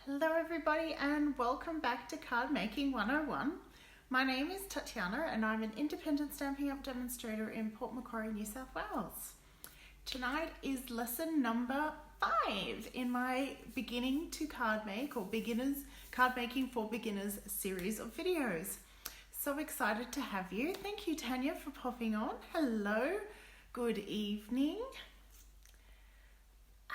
Hello everybody and welcome back to Card Making 101. My name is Tatiana and I'm an Independent Stampin' Up demonstrator in Port Macquarie, New South Wales. Tonight is lesson number 5 in my beginning to card make or card making for beginners series of videos. So excited to have you. Thank you Tanya for popping on. Hello, good evening.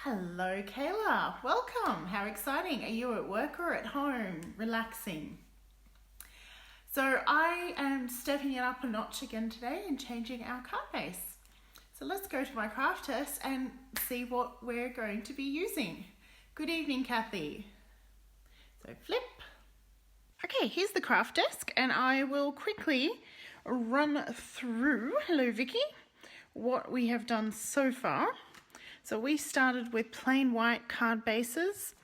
Hello Kayla, welcome. How exciting. Are you at work or at home relaxing? So I am stepping it up a notch again today and changing our card base. So let's go to my craft test and see what we're going to be using. Good evening Kathy. So flip. Okay, here's the craft desk and I will quickly run through, hello Vicky, what we have done so far. So we started with plain white card bases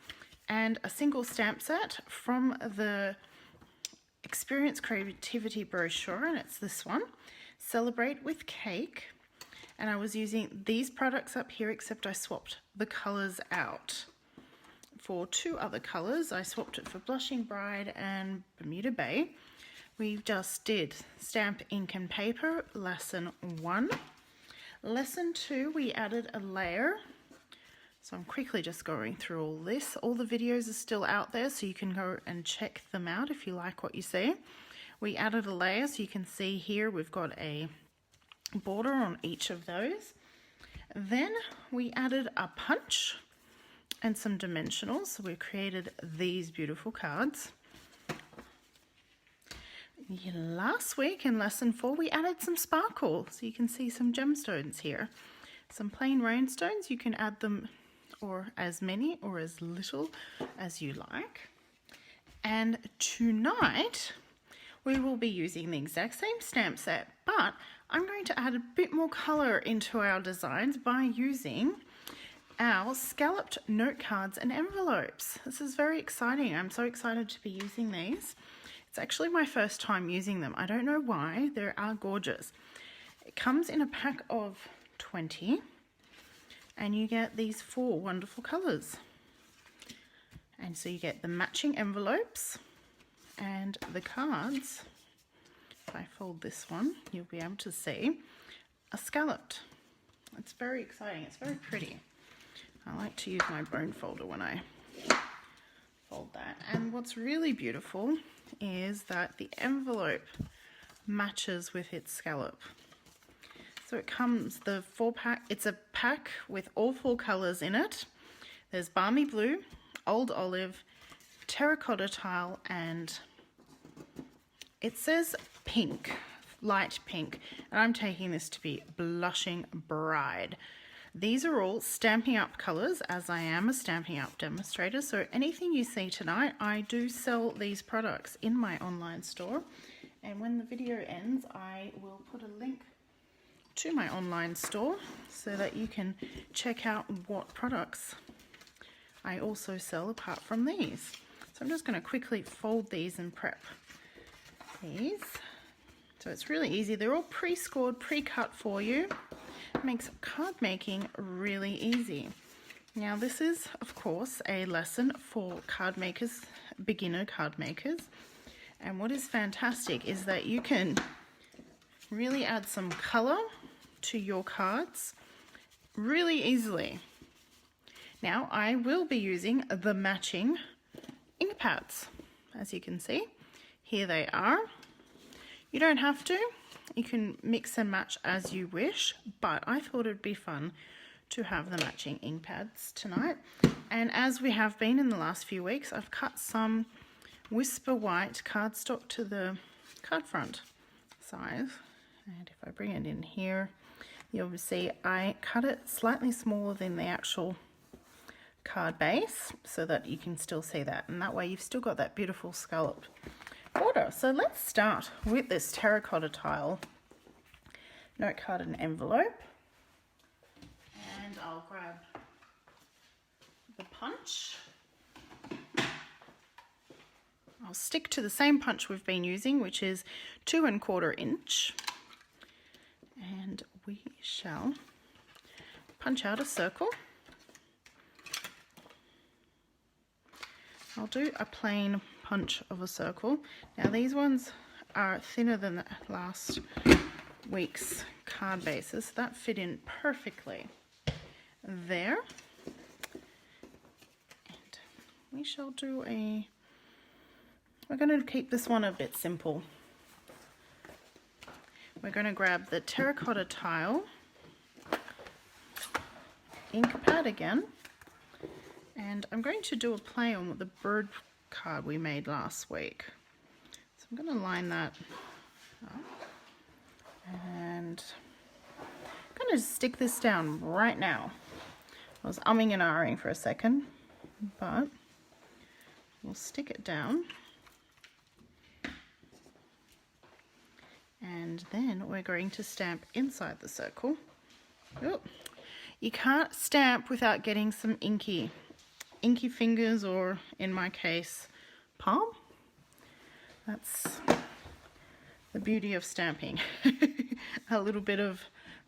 and a single stamp set from the Experience Creativity brochure, and it's this one, Celebrate with Cake. And I was using these products up here, except I swapped the colours out for 2 other colours. I swapped it for Blushing Bride and Bermuda Bay. We just did Stamp, Ink and Paper, lesson 1. Lesson 2, we added a layer. So I'm quickly just going through all this. All the videos are still out there, so you can go and check them out if you like what you see. We added a layer, so you can see here we've got a border on each of those. Then we added a punch and some dimensionals. So we created these beautiful cards. Last week in lesson 4 we added some sparkle, so you can see some gemstones here. Some plain rhinestones, you can add them or as many or as little as you like. And tonight we will be using the exact same stamp set, but I'm going to add a bit more colour into our designs by using our scalloped note cards and envelopes. This is very exciting. I'm so excited to be using these. It's actually my first time using them. I don't know why. They are gorgeous. It comes in a pack of 20 and you get these 4 wonderful colours. And so you get the matching envelopes and the cards. If I fold this one, you'll be able to see are scalloped. It's very exciting. It's very pretty. I like to use my bone folder when I fold that. And what's really beautiful is that the envelope matches with its scallop. So it comes, the 4-pack, it's a pack with all 4 colours in it. There's balmy blue, old olive, terracotta tile, and it says pink, light pink, and I'm taking this to be Blushing Bride. These are all Stampin' Up colours, as I am a Stampin' Up demonstrator, so anything you see tonight, I do sell these products in my online store, and when the video ends I will put a link to my online store so that you can check out what products I also sell apart from these. So I'm just going to quickly fold these and prep these. So it's really easy. They're all pre-scored, pre-cut for you. It makes card making really easy. Now this is of course a lesson for card makers, beginner card makers, and what is fantastic is that you can really add some color to your cards really easily. Now I will be using the matching ink pads. As you can see, here they are. You don't have to. You can mix and match as you wish, but I thought it'd be fun to have the matching ink pads tonight. And as we have been in the last few weeks, I've cut some Whisper White cardstock to the card front size. And if I bring it in here, you'll see I cut it slightly smaller than the actual card base so that you can still see that. And that way you've still got that beautiful scalloped border. So let's start with this terracotta tile note card and envelope, and I'll grab the punch. I'll stick to the same punch we've been using, which is 2 1/4 inch, and we shall punch out a circle I'll do a plain punch of a circle. Now these ones are thinner than the last week's card bases, so that fit in perfectly there. And we shall do we're going to keep this one a bit simple. We're going to grab the terracotta tile, ink pad again, and I'm going to do a play on the bird card we made last week. So I'm going to line that up, and I'm going to stick this down right now. I was umming and ahhing for a second, but we'll stick it down. And then we're going to stamp inside the circle. Oh, you can't stamp without getting some inky fingers, or in my case, palm. That's the beauty of stamping. A little bit of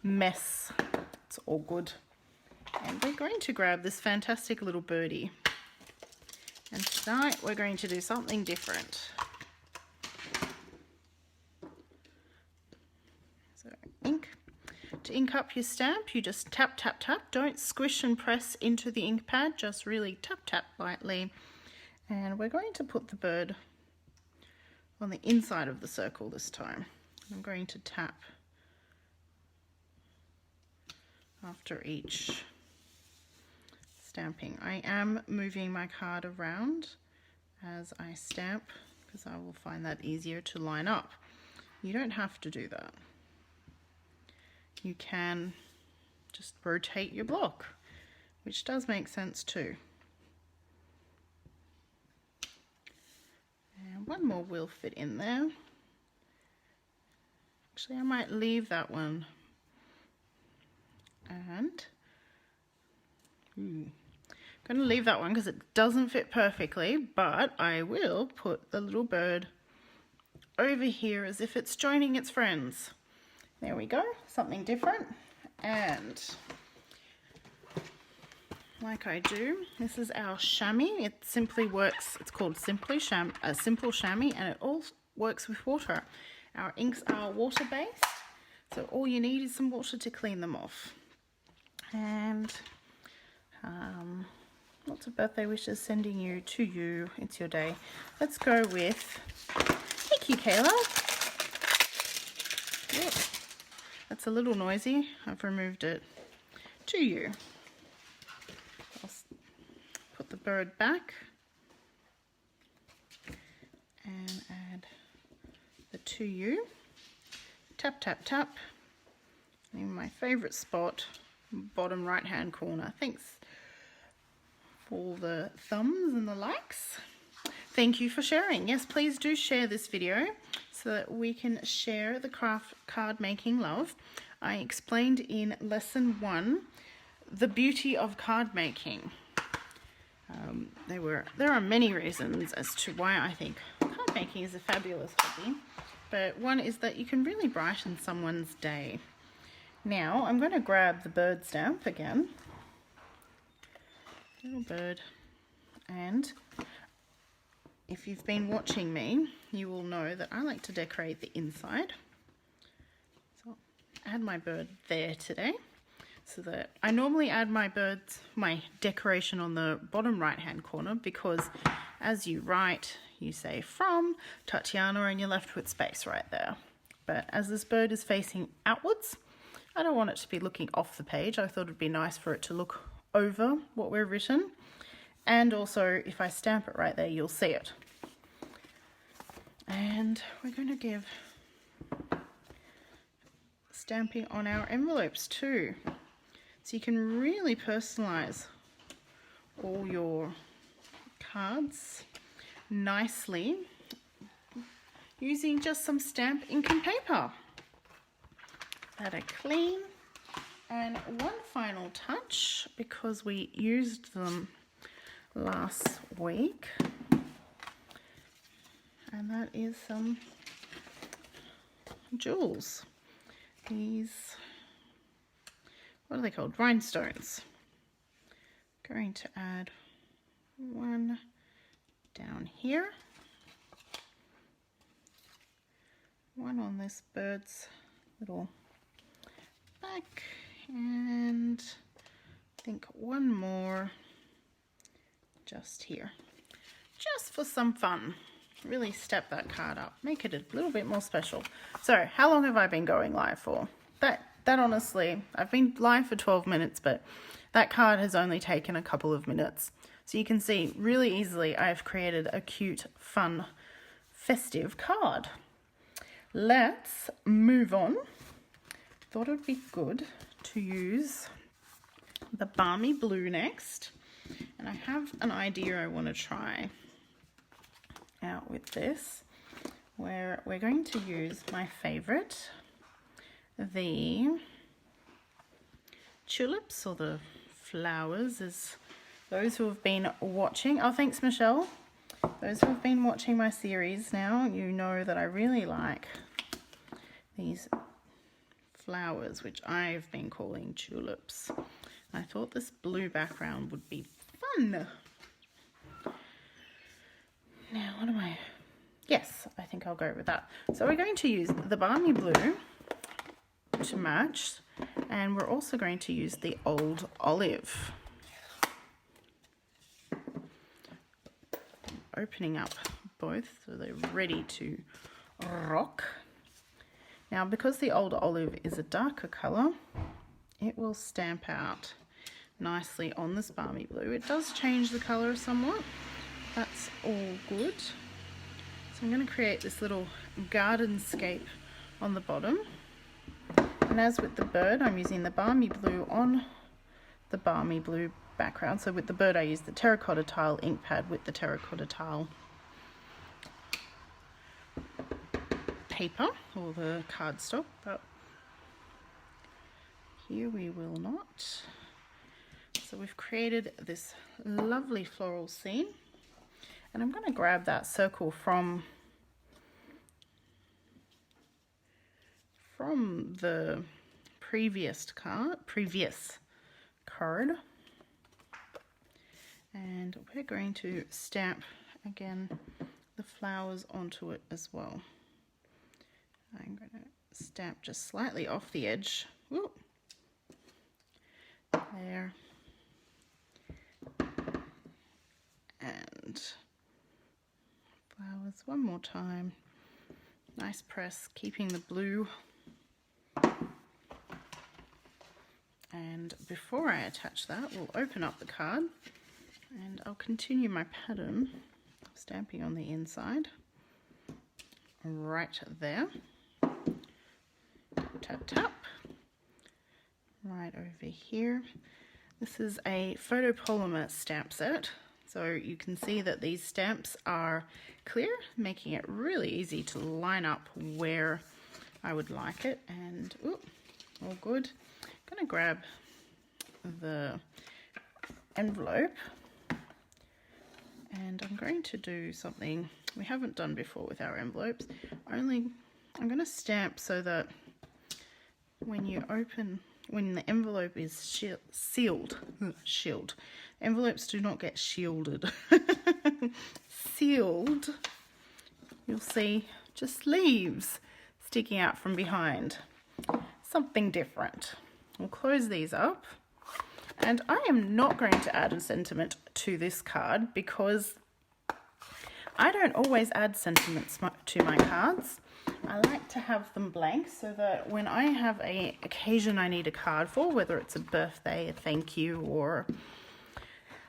mess, it's all good. And we're going to grab this fantastic little birdie. And tonight we're going to do something different. So ink. To ink up your stamp, you just tap, tap, tap. Don't squish and press into the ink pad, just really tap, tap lightly. And we're going to put the bird on the inside of the circle this time. I'm going to tap after each stamping. I am moving my card around as I stamp because I will find that easier to line up. You don't have to do that. You can just rotate your block, which does make sense too. And one more will fit in there. Actually, I might leave that one. And I'm going to leave that one because it doesn't fit perfectly, but I will put the little bird over here as if it's joining its friends. There we go, something different. And like I do, this is our chamois. It simply works, it's called Simple Chamois, and it all works with water. Our inks are water-based, so all you need is some water to clean them off. And lots of birthday wishes sending you to you. It's your day. Let's go with, thank you, Kayla. Yep. That's a little noisy. I've removed it. To you. I'll put the bird back and add the to you. Tap, tap, tap. In my favorite spot, bottom right hand corner. Thanks for the thumbs and the likes. Thank you for sharing. Yes, please do share this video so that we can share the card making love. I explained in lesson 1 the beauty of card making. There are many reasons as to why I think card making is a fabulous hobby, but one is that you can really brighten someone's day. Now I'm going to grab the bird stamp again, little bird, and if you've been watching me, you will know that I like to decorate the inside. So I'll add my bird there today, so that I normally add my decoration on the bottom right hand corner, because as you write, you say from Tatiana and you're left with space right there. But as this bird is facing outwards, I don't want it to be looking off the page. I thought it'd be nice for it to look over what we've written. And also, if I stamp it right there, you'll see it. And we're going to give stamping on our envelopes too. So you can really personalize all your cards nicely using just some stamp ink and paper that are clean. And one final touch, because we used them last week, and that is some jewels. These, what are they called? Rhinestones. Going to add 1, down here. One on this bird's little back, and I think one more just here, just for some fun. Really step that card up, make it a little bit more special. So how long have I been going live for? That honestly, I've been live for 12 minutes, but that card has only taken a couple of minutes. So you can see really easily I've created a cute, fun, festive card. Let's move on. Thought it would be good to use the Balmy Blue next. And I have an idea I want to try out with this, where we're going to use my favorite, the tulips, or the flowers, as those who have been watching. Oh, thanks, Michelle. Those who have been watching my series now, you know that I really like these flowers, which I've been calling tulips. I thought this blue background would be fun. Now, what am I? Yes, I think I'll go with that. So we're going to use the Balmy Blue to match, and we're also going to use the Old Olive. Opening up both so they're ready to rock. Now, because the Old Olive is a darker color, it will stamp out nicely on this Balmy Blue. It does change the color somewhat. That's all good. So I'm going to create this little gardenscape on the bottom. And as with the bird, I'm using the Balmy Blue on the Balmy Blue background. So with the bird, I use the terracotta tile ink pad with the terracotta tile paper, or the cardstock, but here we will not. So we've created this lovely floral scene, and I'm going to grab that circle from the previous card, and we're going to stamp again the flowers onto it as well. I'm going to stamp just slightly off the edge. Whoop. There. And flowers one more time. Nice press, keeping the blue. And before I attach that, we'll open up the card, and I'll continue my pattern of stamping on the inside. Right there. Tap, tap. Right over here. This is a photopolymer stamp set, so you can see that these stamps are clear, making it really easy to line up where I would like it. And ooh, all good. I'm going to grab the envelope, and I'm going to do something we haven't done before with our envelopes. I'm going to stamp so that when you open, when the envelope is sealed, envelopes do not get shielded, sealed, you'll see just leaves sticking out from behind. Something different. We'll close these up, and I am not going to add a sentiment to this card because I don't always add sentiments to my cards. I like to have them blank so that when I have an occasion I need a card for, whether it's a birthday, a thank you, or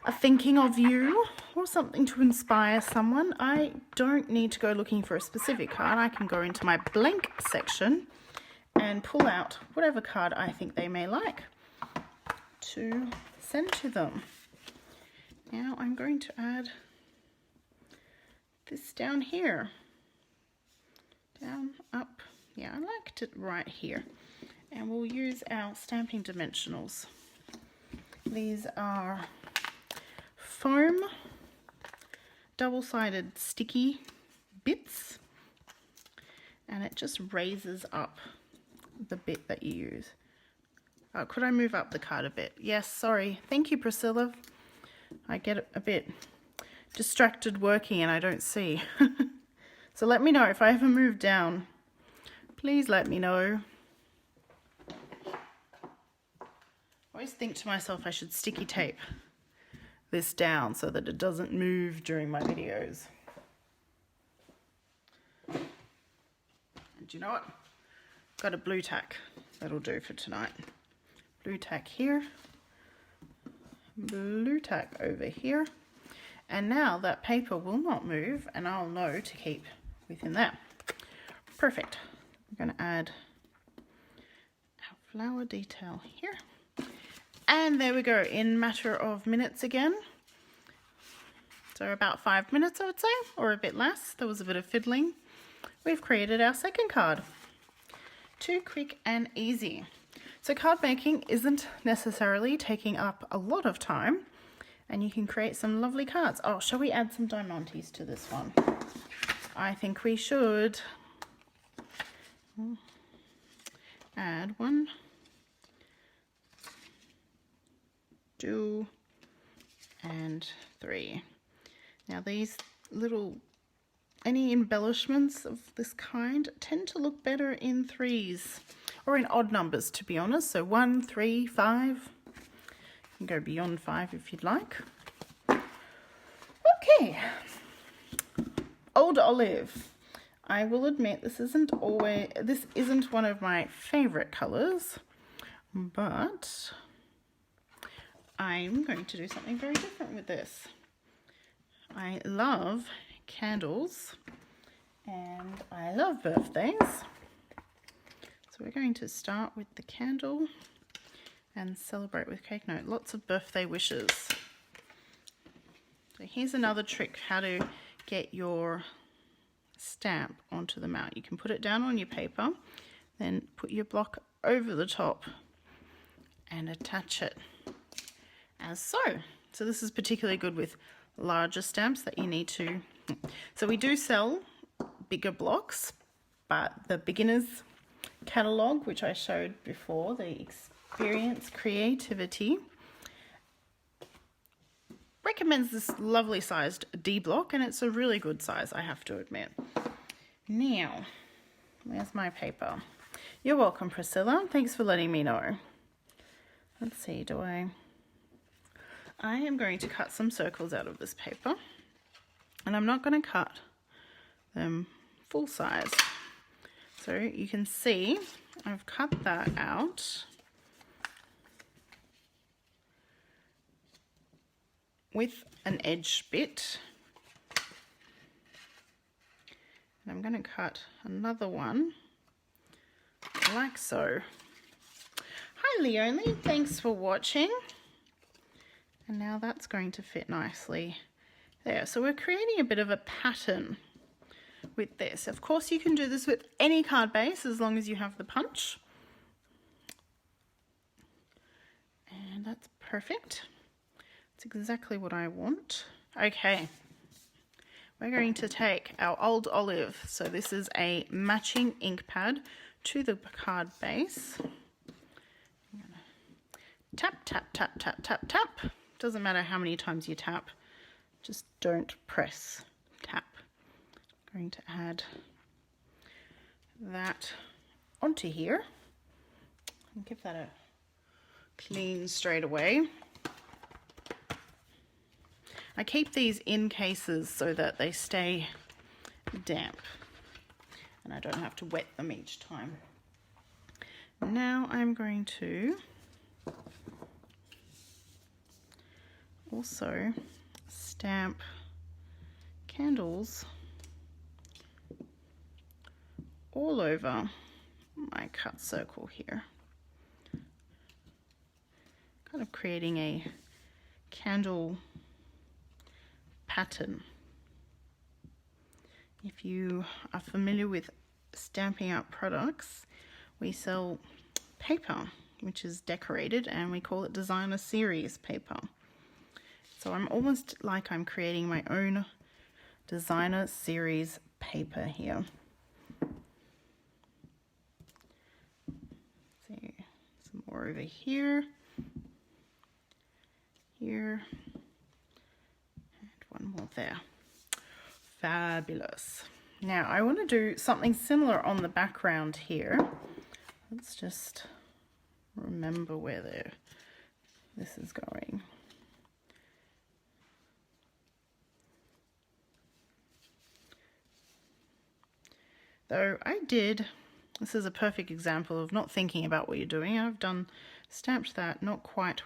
a thinking of you, or something to inspire someone, I don't need to go looking for a specific card. I can go into my blank section and pull out whatever card I think they may like to send to them. Now I'm going to add this down here. Down, up, yeah, I liked it right here. And we'll use our stamping dimensionals. These are foam, double-sided sticky bits, and it just raises up the bit that you use. Could I move up the card a bit? Yes, sorry. Thank you, Priscilla. I get a bit distracted working and I don't see. So let me know if I ever move down. Please let me know. I always think to myself I should sticky tape this down so that it doesn't move during my videos. And do you know what? Got a blue tack. That'll do for tonight. Blue tack here. Blue tack over here. And now that paper will not move and I'll know to keep within there. Perfect. I'm going to add our flower detail here. And there we go, in matter of minutes again. So about 5 minutes I would say, or a bit less. There was a bit of fiddling. We've created our second card. Too quick and easy. So card making isn't necessarily taking up a lot of time and you can create some lovely cards. Oh, shall we add some diamantes to this one? I think we should. Add 1, 2, and 3. Now these little, any embellishments of this kind tend to look better in 3s or in odd numbers, to be honest. So 1, 3, 5. You can go beyond 5 if you'd like. Okay. Old Olive. I will admit this isn't one of my favorite colors, but I'm going to do something very different with this. I love candles and I love birthdays. So we're going to start with the candle and celebrate with cake note. Lots of birthday wishes. So here's another trick how to get your stamp onto the mount. You can put it down on your paper, then put your block over the top and attach it as so. So this is particularly good with larger stamps that you need to. So we do sell bigger blocks, but the beginner's catalogue, which I showed before, the Experience Creativity, recommends this lovely sized D block, and it's a really good size, I have to admit. Now, where's my paper? You're welcome, Priscilla. Thanks for letting me know. Let's see, I am going to cut some circles out of this paper, and I'm not going to cut them full size. So you can see I've cut that out with an edge bit. And I'm going to cut another one like so. Hi Leonie, thanks for watching. And now that's going to fit nicely there. So we're creating a bit of a pattern with this. Of course you can do this with any card base as long as you have the punch. And that's perfect. That's exactly what I want. Okay, we're going to take our Old Olive. So this is a matching ink pad to the card base. I'm gonna tap, tap, tap, tap, tap, tap. Doesn't matter how many times you tap, just don't press, tap. I'm going to add that onto here and give that a clean straight away. I keep these in cases so that they stay damp and I don't have to wet them each time. Now I'm going to also stamp candles all over my cut circle here, kind of creating a candle pattern. If you are familiar with Stampin' Up products, we sell paper which is decorated and we call it designer series paper. So I'm almost like I'm creating my own designer series paper here. See, some more over here, here, and one more out there. Fabulous. Now I want to do something similar on the background here. Let's just remember where this is going. Though this is a perfect example of not thinking about what you're doing. I've stamped that not quite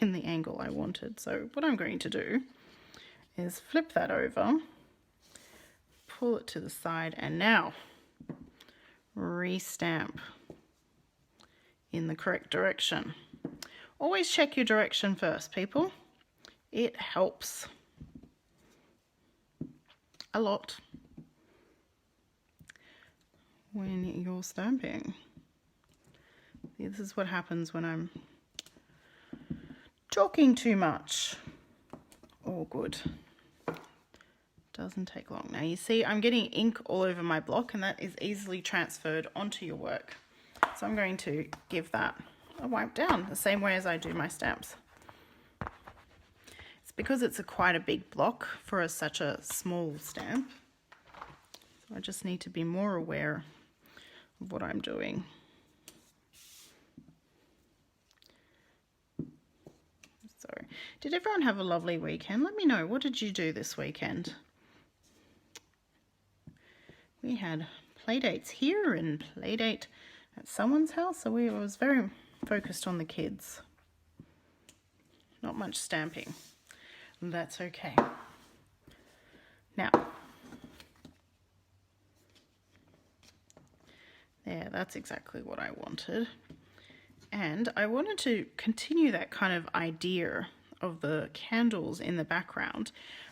in the angle I wanted. So what I'm going to do is flip that over, pull it to the side, and now re-stamp in the correct direction. Always check your direction first, people. It helps a lot when you're stamping. See, this is what happens when I'm talking too much. All good. Doesn't take long. Now you see I'm getting ink all over my block, and that is easily transferred onto your work. So I'm going to give that a wipe down the same way as I do my stamps. It's because it's quite a big block for such a small stamp. So I just need to be more aware of what I'm doing. So, did everyone have a lovely weekend? Let me know, what did you do this weekend? We had play dates here and play date at someone's house, so I was very focused on the kids. Not much stamping. That's okay. Now, there, that's exactly what I wanted. And I wanted to continue that kind of idea of the candles in the background,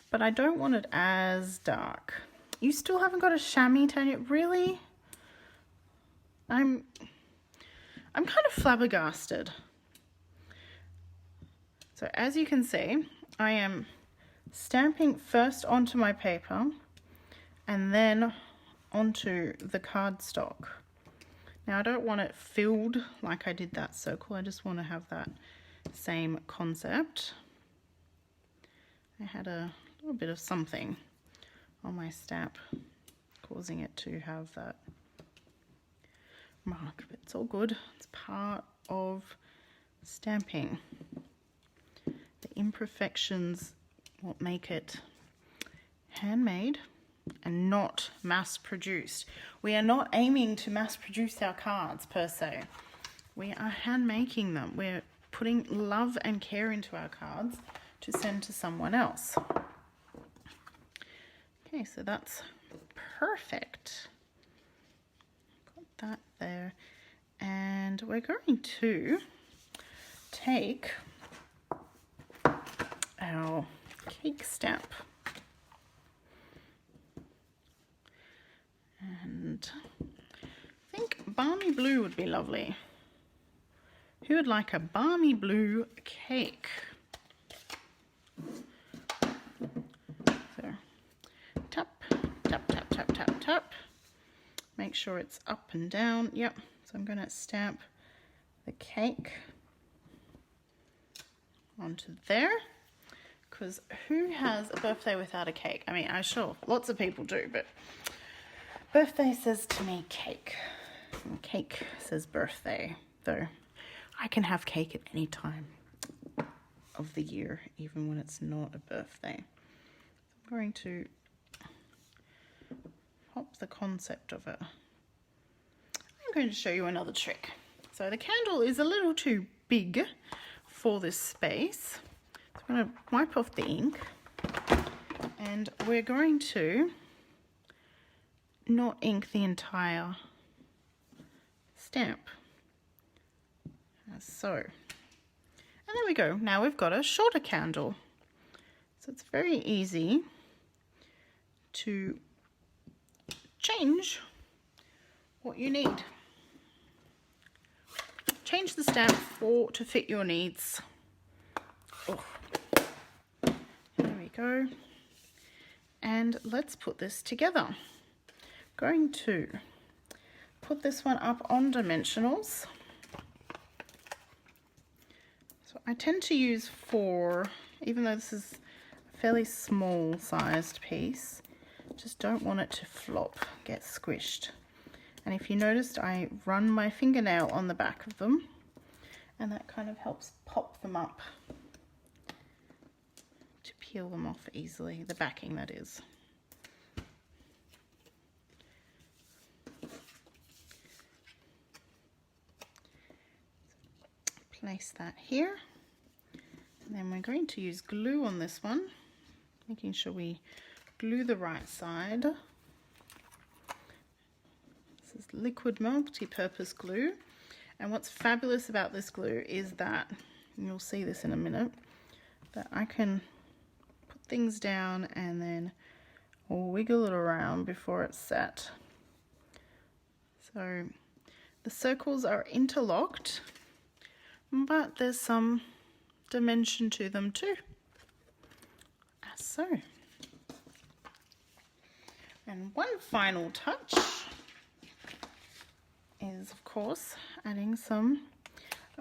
but I don't want it as dark. You still haven't got a chamois, Tanya? Really? I'm kind of flabbergasted. So as you can see, I am stamping first onto my paper and then onto the cardstock. Now I don't want it filled like I did that circle. I just want to have that same concept. I had a little bit of something on my stamp causing it to have that mark, but it's all good. It's part of stamping. The imperfections what make it handmade and not mass produced. We are not aiming to mass produce our cards per se. We are hand making them. We're putting love and care into our cards to send to someone else. Okay, so that's perfect. Got that there. And we're going to take our cake stamp. And I think balmy blue would be lovely. Who would like a balmy blue cake? So tap, tap, tap, tap, tap, tap. Make sure it's up and down. Yep. So I'm going to stamp the cake onto there. Because who has a birthday without a cake? I mean, sure, lots of people do, but birthday says to me cake. And cake says birthday. Though I can have cake at any time of the year, even when it's not a birthday. I'm going to pop the concept of it. I'm going to show you another trick. So the candle is a little too big for this space. So I'm going to wipe off the ink and we're going to not ink the entire stamp. As so. And there we go. Now we've got a shorter candle. So it's very easy to change what you need. Change the stamp to fit your needs. Oh. There we go. And let's put this together. Going to put this one up on dimensionals. So I tend to use 4, even though this is a fairly small sized piece. Just don't want it to flop, get squished. And if you noticed, I run my fingernail on the back of them, and that kind of helps pop them up to peel them off easily, the backing that is. Place that here, and then we're going to use glue on this one, making sure we glue the right side. This is liquid multi-purpose glue, and what's fabulous about this glue is that, and you'll see this in a minute, that I can put things down and then wiggle it around before it's set. So the circles are interlocked, but there's some dimension to them too, as so. And one final touch is, of course, adding some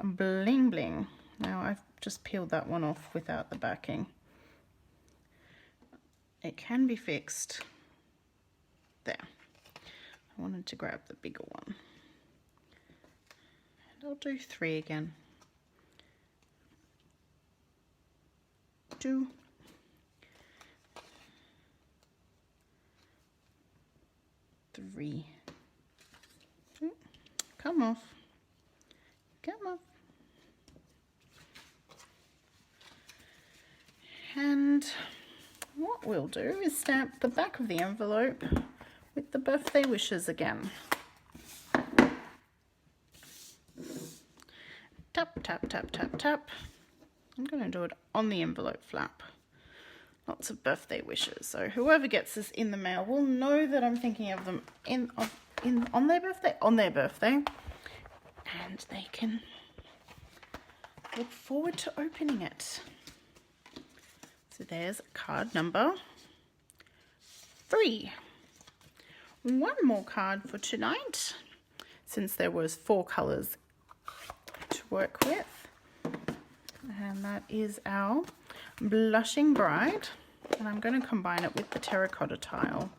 bling bling. Now I've just peeled that one off without the backing. It can be fixed. There. I wanted to grab the bigger one. And I'll do 3 again. 2. 3. Come off. Come off. And what we'll do is stamp the back of the envelope with the birthday wishes again. Tap, tap, tap, tap, tap. I'm going to do it on the envelope flap. Lots of birthday wishes. So whoever gets this in the mail will know that I'm thinking of them on their birthday, and they can look forward to opening it. So there's card number 3. One more card for tonight, since there was 4 colors to work with. And that is our Blushing Bride, and I'm going to combine it with the terracotta tile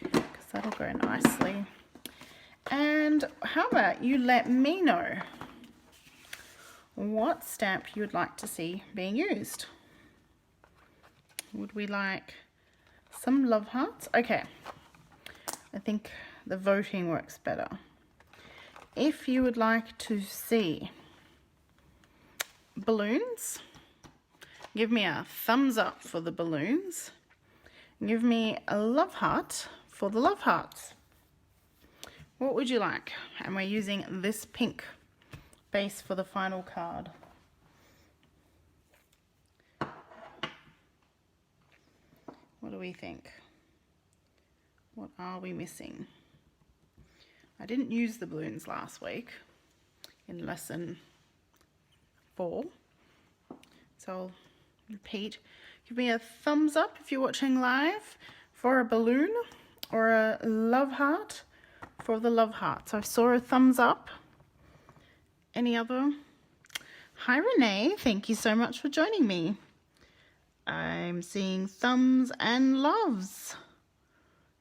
because that'll go nicely. And how about you let me know what stamp you would like to see being used? Would we like some love hearts? Okay, I think the voting works better. If you would like to see balloons, give me a thumbs up for the balloons. Give me a love heart for the love hearts. What would you like? And we're using this pink base for the final card. What do we think? What are we missing? I didn't use the balloons last week in lesson 4. So I'll repeat. Give me a thumbs up if you're watching live for a balloon, or a love heart for the love heart. So I saw a thumbs up. Any other? Hi Renee, thank you so much for joining me. I'm seeing thumbs and loves.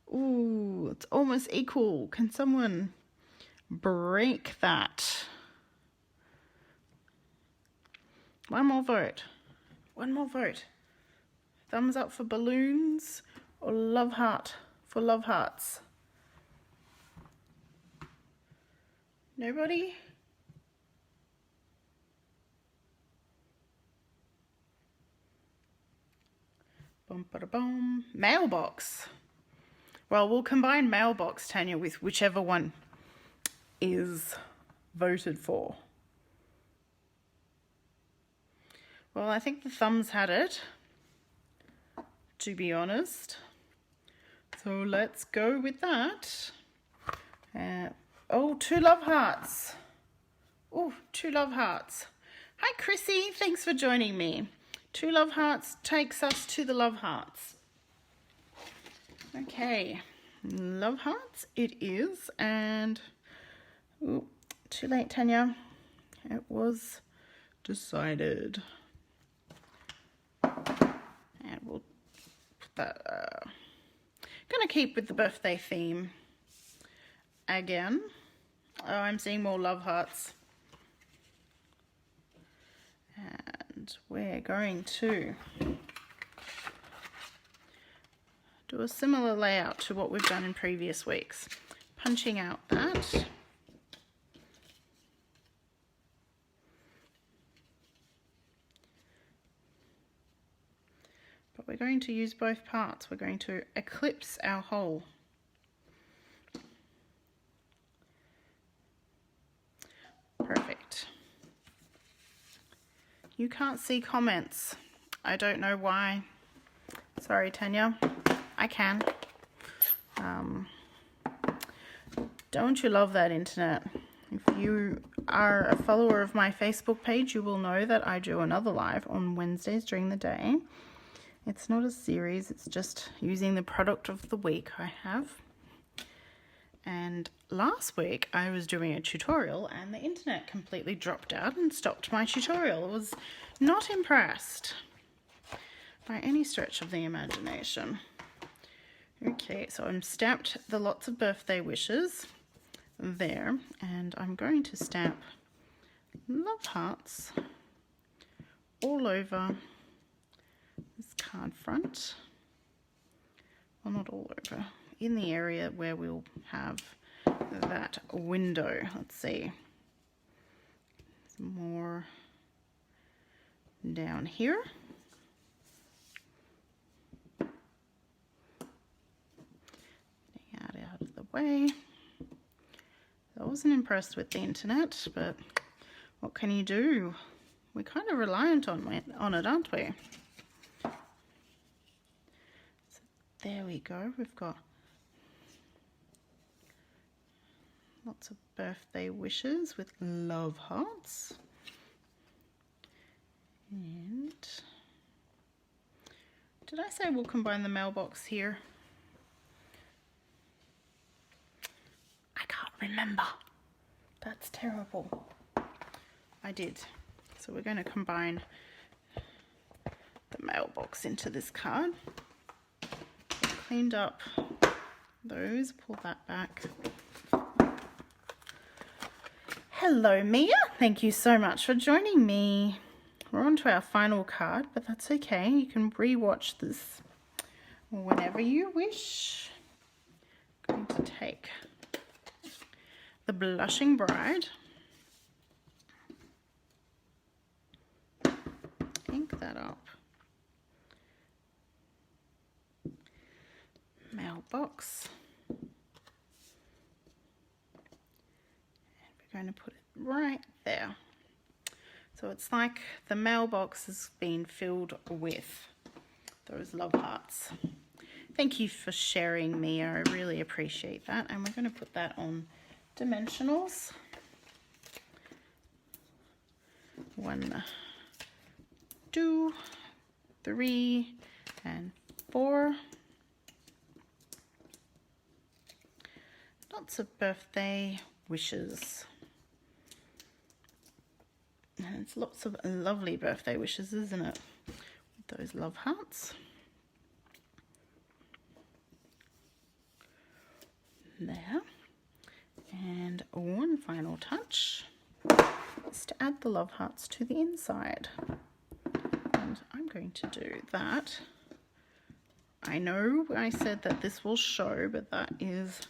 Ooh, it's almost equal. Can someone break that? One more vote. One more vote. Thumbs up for balloons or love heart for love hearts? Nobody? Bum, ba, da, bum. Mailbox. Well, we'll combine mailbox, Tanya, with whichever one is voted for. Well, I think the thumbs had it, to be honest. So let's go with that. Oh, 2 love hearts. Oh, 2 love hearts. Hi, Chrissy. Thanks for joining me. 2 love hearts takes us to the love hearts. Okay, love hearts it is. And ooh, too late, Tanya. It was decided. And we'll But gonna keep with the birthday theme again. Oh, I'm seeing more love hearts. And we're going to do a similar layout to what we've done in previous weeks. Punching out that. But we're going to use both parts. We're going to eclipse our hole. Perfect. You can't see comments. I don't know why. Sorry, Tanya. I can. Don't you love that internet? If you are a follower of my Facebook page, you will know that I do another live on Wednesdays during the day. It's not a series, it's just using the product of the week I have. And last week I was doing a tutorial and the internet completely dropped out and stopped my tutorial. I was not impressed by any stretch of the imagination. Okay, so I'm stamped the lots of birthday wishes there, and I'm going to stamp love hearts all over this card front. Well, not all over, in the area where we'll have that window. Let's see, some more down here. Out of the way. I wasn't impressed with the internet, but what can you do? We're kind of reliant on it, aren't we? So there we go. We've got lots of birthday wishes with love hearts. And did I say we'll combine the mailbox here? I can't remember. That's terrible. I did. So we're going to combine the mailbox into this card. Cleaned up those, pull that back. Hello Mia, thank you so much for joining me. We're on to our final card, but that's okay. You can re-watch this whenever you wish. I'm going to take the Blushing Bride, ink that up, mailbox, and we're going to put it right there. So it's like the mailbox has been filled with those love hearts. Thank you for sharing, Mia. I really appreciate that. And we're going to put that on dimensionals. 1, 2, 3, and 4. Lots of birthday wishes. And it's lots of lovely birthday wishes, isn't it? With those love hearts. There. And one final touch is to add the love hearts to the inside. And I'm going to do that. I know I said that this will show, but that is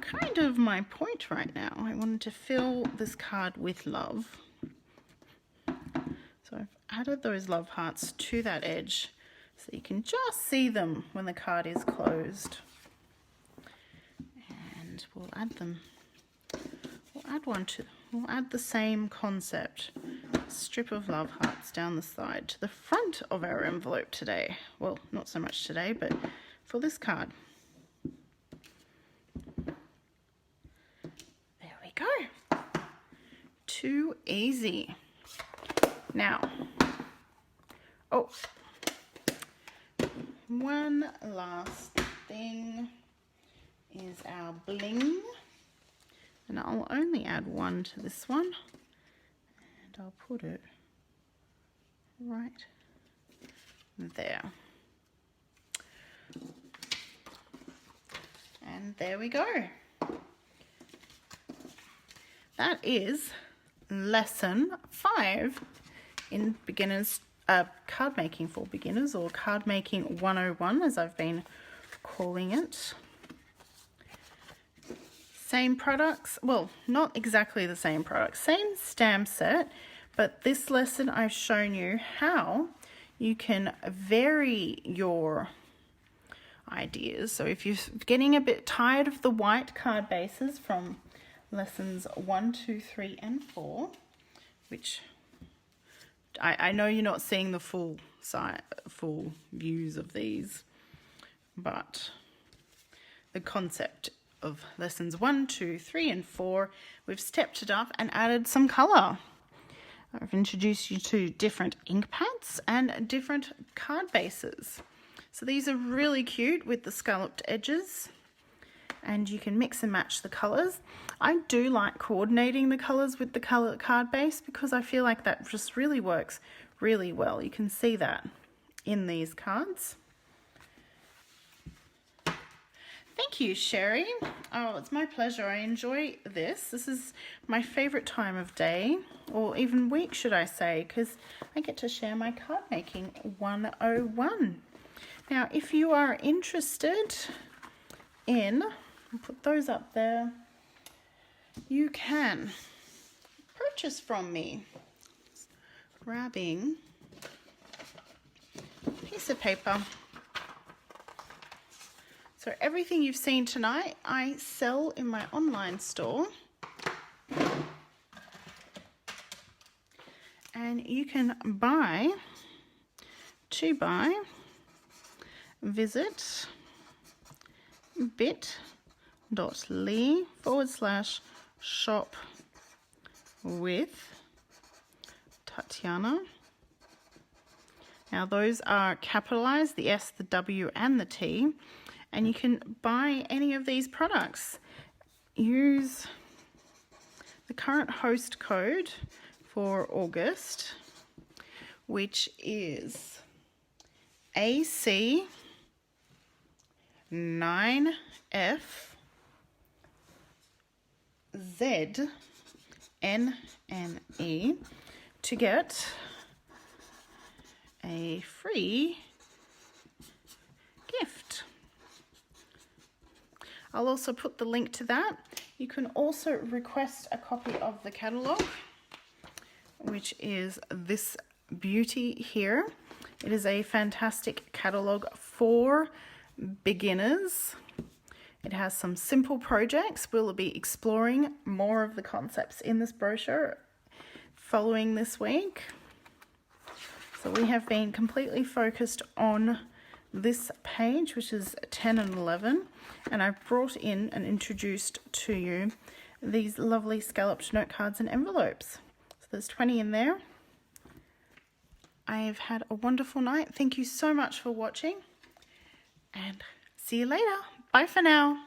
kind of my point right now. I wanted to fill this card with love. So I've added those love hearts to that edge so you can just see them when the card is closed. And we'll add them. We'll add the same concept. Strip of love hearts down the side to the front of our envelope today. Well, not so much today, but for this card. There we go. Too easy. Now, oh, one last thing is our bling. And I'll only add one to this one, and I'll put it right there. And there we go. That is lesson 5 in beginners card making for beginners, or card making 101 as I've been calling it. Same products, well, not exactly the same products, same stamp set, but this lesson I've shown you how you can vary your ideas. So if you're getting a bit tired of the white card bases from lessons 1, 2, 3, and 4, which I know you're not seeing the full views of these, but the concept of lessons 1, 2, 3, and 4, we've stepped it up and added some colour. I've introduced you to different ink pads and different card bases. So these are really cute with the scalloped edges, and you can mix and match the colours. I do like coordinating the colours with the colour card base because I feel like that just really works really well. You can see that in these cards. Thank you, Sherry. Oh, it's my pleasure. I enjoy this. This is my favourite time of day, or even week, should I say, because I get to share my card making 101. Now, if you are interested in, I'll put those up there, you can purchase from me. Grabbing a piece of paper. So everything you've seen tonight, I sell in my online store. And you can visit bit.ly/shop with Tatiana. Now those are capitalized, the S, the W, and the T. And you can buy any of these products. Use the current host code for August, which is AC9FZNNE, to get a free gift. I'll also put the link to that. You can also request a copy of the catalogue, which is this beauty here. It is a fantastic catalogue for beginners. It has some simple projects. We'll be exploring more of the concepts in this brochure following this week. So we have been completely focused on this page, which is 10 and 11, and I've brought in and introduced to you these lovely scalloped note cards and envelopes. So there's 20 in there. I've had a wonderful night. Thank you so much for watching, and see you later. Bye for now.